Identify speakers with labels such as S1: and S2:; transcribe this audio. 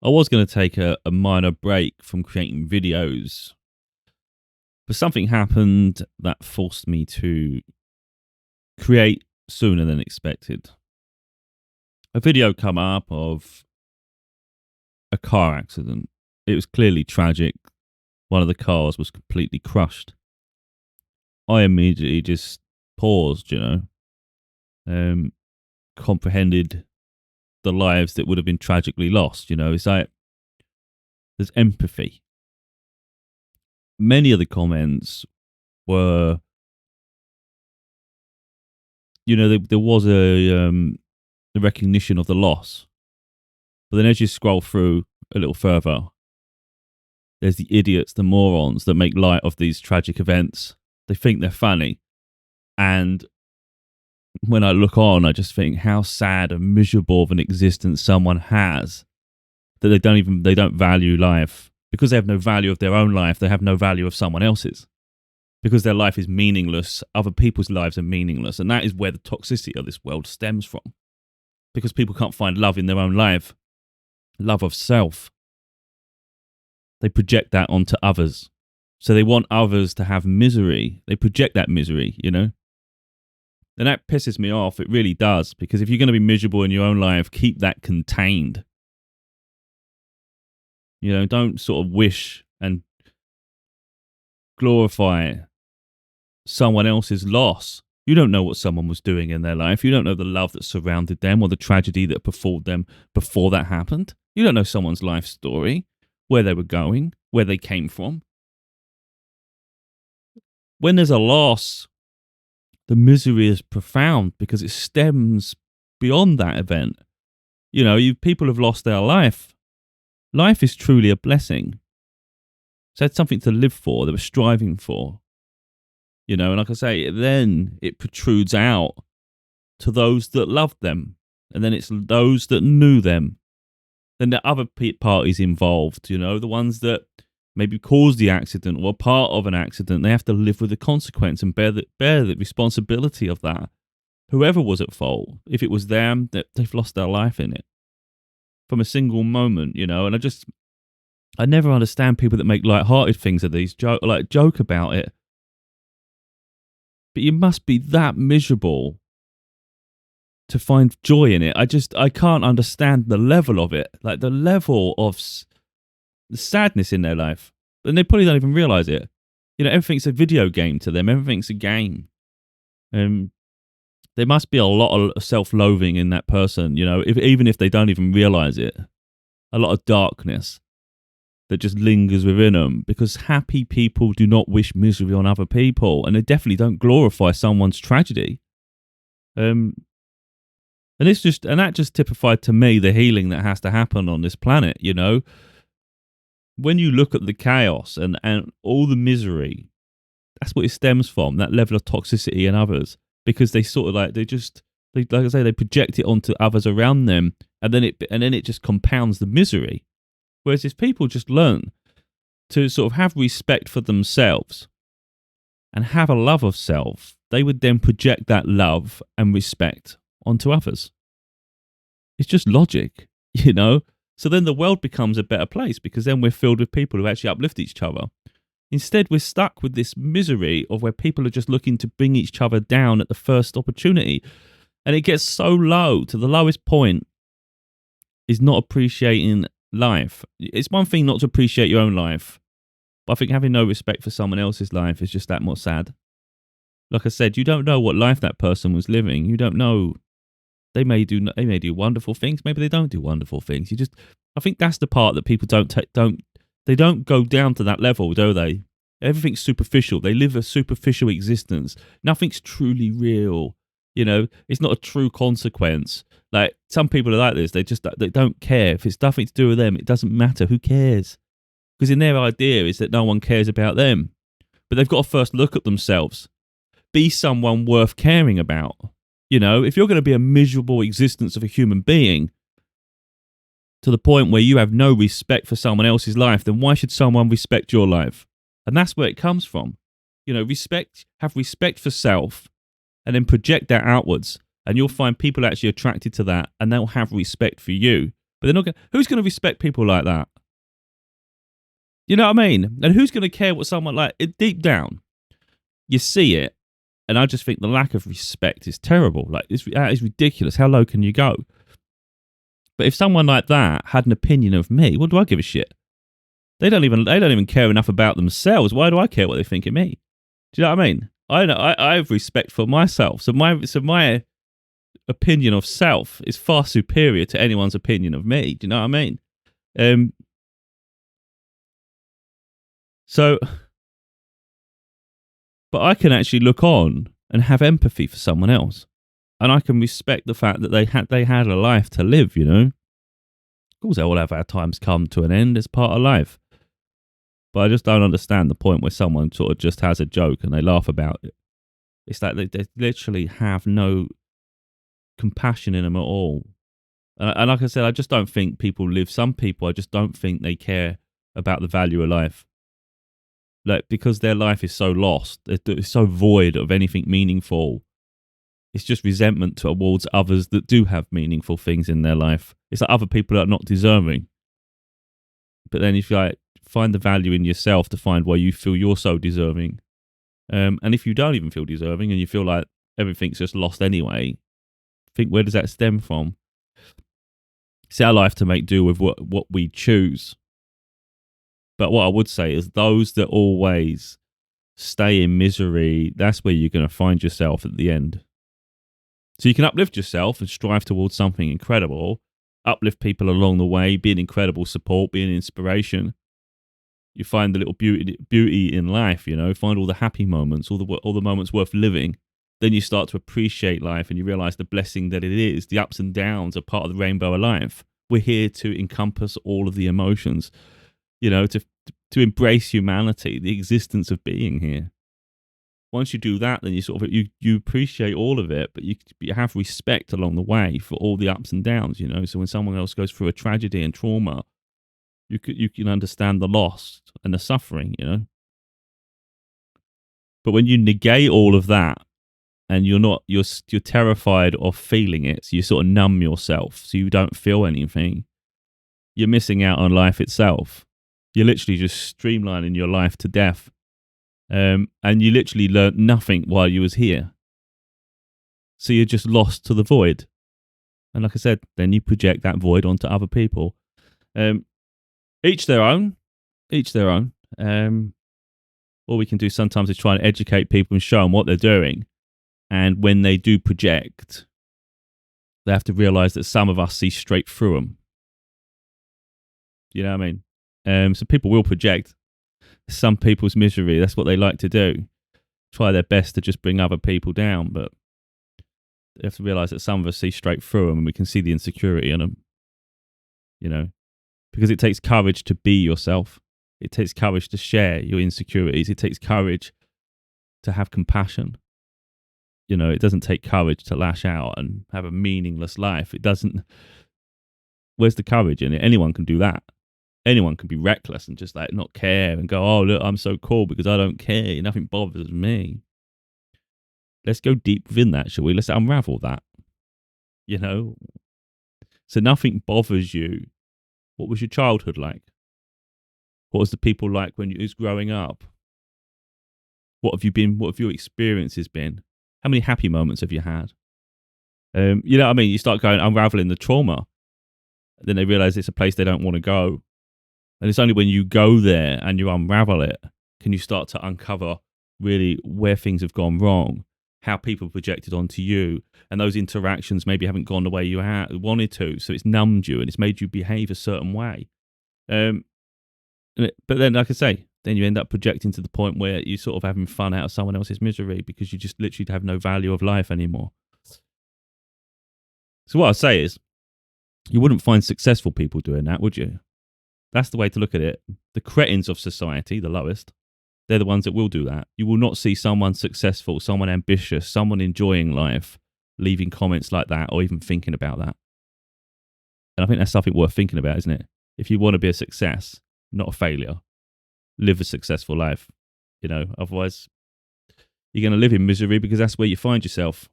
S1: I was going to take a minor break from creating videos, but something happened that forced me to create sooner than expected. A video come up of a car accident. It was clearly tragic. One of the cars was completely crushed. I immediately just paused, comprehended the lives that would have been tragically lost. It's like there's empathy. Many of the comments were, there was a recognition of the loss. But then as you scroll through a little further, there's the idiots, the morons that make light of these tragic events. They think they're funny. And when I look on, I just think how sad and miserable of an existence someone has, that they don't value life. Because they have no value of their own life, they have no value of someone else's. Because their life is meaningless, other people's lives are meaningless. And that is where the toxicity of this world stems from. Because people can't find love in their own life, love of self. They project that onto others. So they want others to have misery. They project that misery, And that pisses me off. It really does. Because if you're going to be miserable in your own life, keep that contained. Don't sort of wish and glorify someone else's loss. You don't know what someone was doing in their life. You don't know the love that surrounded them or the tragedy that befall them before that happened. You don't know someone's life story, where they were going, where they came from. When there's a loss, the misery is profound because it stems beyond that event. People have lost their life. Life is truly a blessing. So it's something to live for, they were striving for. And like I say, then it protrudes out to those that loved them. And then it's those that knew them. Then the other parties involved, the ones that maybe caused the accident or part of an accident, they have to live with the consequence and bear the responsibility of that. Whoever was at fault, if it was them, they've lost their life in it. From a single moment, and I never understand people that make light-hearted things of these, joke about it. But you must be that miserable to find joy in it. I can't understand the level of it, like the level of the sadness in their life. And they probably don't even realize it. Everything's a video game to them. Everything's a game. There must be a lot of self-loathing in that person, even if they don't even realize it. A lot of darkness that just lingers within them, because happy people do not wish misery on other people, and they definitely don't glorify someone's tragedy. And that just typified to me the healing that has to happen on this planet. When you look at the chaos and all the misery, that's what it stems from, that level of toxicity in others, because they sort of like I say, they project it onto others around them, and then it just compounds the misery. Whereas if people just learn to sort of have respect for themselves and have a love of self, they would then project that love and respect onto others. It's just logic, So then the world becomes a better place, because then we're filled with people who actually uplift each other. Instead, we're stuck with this misery of where people are just looking to bring each other down at the first opportunity. And it gets so low, to the lowest point, is not appreciating life. It's one thing not to appreciate your own life, but I think having no respect for someone else's life is just that more sad. Like I said, you don't know what life that person was living. You don't know. They may do wonderful things. Maybe they don't do wonderful things. I think that's the part that people they don't go down to that level, do they? Everything's superficial. They live a superficial existence. Nothing's truly real. It's not a true consequence. Like, some people are like this. They don't care. If it's nothing to do with them, it doesn't matter. Who cares? Because in their idea is that no one cares about them. But they've got to first look at themselves. Be someone worth caring about. If you're going to be a miserable existence of a human being to the point where you have no respect for someone else's life, then why should someone respect your life? And that's where it comes from. Have respect for self, and then project that outwards. And you'll find people actually attracted to that, and they'll have respect for you. But they're not. Who's going to respect people like that? You know what I mean? And who's going to care what someone like it, deep down? You see it, and I just think the lack of respect is terrible. Like that is ridiculous. How low can you go? But if someone like that had an opinion of me, what do I give a shit? They don't even care enough about themselves. Why do I care what they think of me? Do you know what I mean? I have respect for myself. So my opinion of self is far superior to anyone's opinion of me. Do you know what I mean? So, but I can actually look on and have empathy for someone else, and I can respect the fact that they had a life to live. You know, of course, they all have our times come to an end. It's part of life. But I just don't understand the point where someone sort of just has a joke and they laugh about it. It's like they literally have no compassion in them at all. And like I said, I just don't think people live. Some people, I just don't think they care about the value of life. Like, because their life is so lost, it's so void of anything meaningful. It's just resentment towards others that do have meaningful things in their life. It's like other people that are not deserving. But then if you like find the value in yourself to find why you feel you're so deserving. And if you don't even feel deserving and you feel like everything's just lost anyway, think, where does that stem from? It's our life to make do with what we choose. But what I would say is those that always stay in misery, that's where you're going to find yourself at the end. So you can uplift yourself and strive towards something incredible, uplift people along the way, be an incredible support, be an inspiration. You find the little beauty in life, you know, find all the happy moments, all the moments worth living. Then you start to appreciate life and you realize the blessing that it is. The ups and downs are part of the rainbow of life. We're here to encompass all of the emotions, you know, to embrace humanity, the existence of being here. Once you do that, then you sort of you appreciate all of it, but you have respect along the way for all the ups and downs, you know. So when someone else goes through a tragedy and trauma, you can understand the loss and the suffering, you know. But when you negate all of that and you're terrified of feeling it, so you sort of numb yourself so you don't feel anything, you're missing out on life itself. You're literally just streamlining your life to death. And you literally learnt nothing while you was here. So you're just lost to the void. And like I said, then you project that void onto other people. Each their own. All we can do sometimes is try and educate people and show them what they're doing. And when they do project, they have to realize that some of us see straight through them. You know what I mean? So people will project some people's misery. That's what they like to do. Try their best to just bring other people down. But they have to realize that some of us see straight through them and we can see the insecurity in them. You know? Because it takes courage to be yourself. It takes courage to share your insecurities. It takes courage to have compassion. You know, it doesn't take courage to lash out and have a meaningless life. It doesn't. Where's the courage in it? Anyone can do that. Anyone can be reckless and just like not care and go, oh, look, I'm so cool because I don't care. Nothing bothers me. Let's go deep within that, shall we? Let's unravel that. You know? So nothing bothers you. What was your childhood like? What was the people like when you was growing up? What have your experiences been? How many happy moments have you had? You know what I mean? You start going unraveling the trauma. Then they realize it's a place they don't want to go. And it's only when you go there and you unravel it, can you start to uncover really where things have gone wrong, how people projected onto you, and those interactions maybe haven't gone the way you wanted to. So it's numbed you and it's made you behave a certain way. But then, like I say, then you end up projecting to the point where you're sort of having fun out of someone else's misery because you just literally have no value of life anymore. So what I say is, you wouldn't find successful people doing that, would you? That's the way to look at it. The cretins of society, the lowest, they're the ones that will do that. You will not see someone successful, someone ambitious, someone enjoying life, leaving comments like that or even thinking about that. And I think that's something worth thinking about, isn't it? If you want to be a success, not a failure, live a successful life. You know, otherwise you're going to live in misery because that's where you find yourself.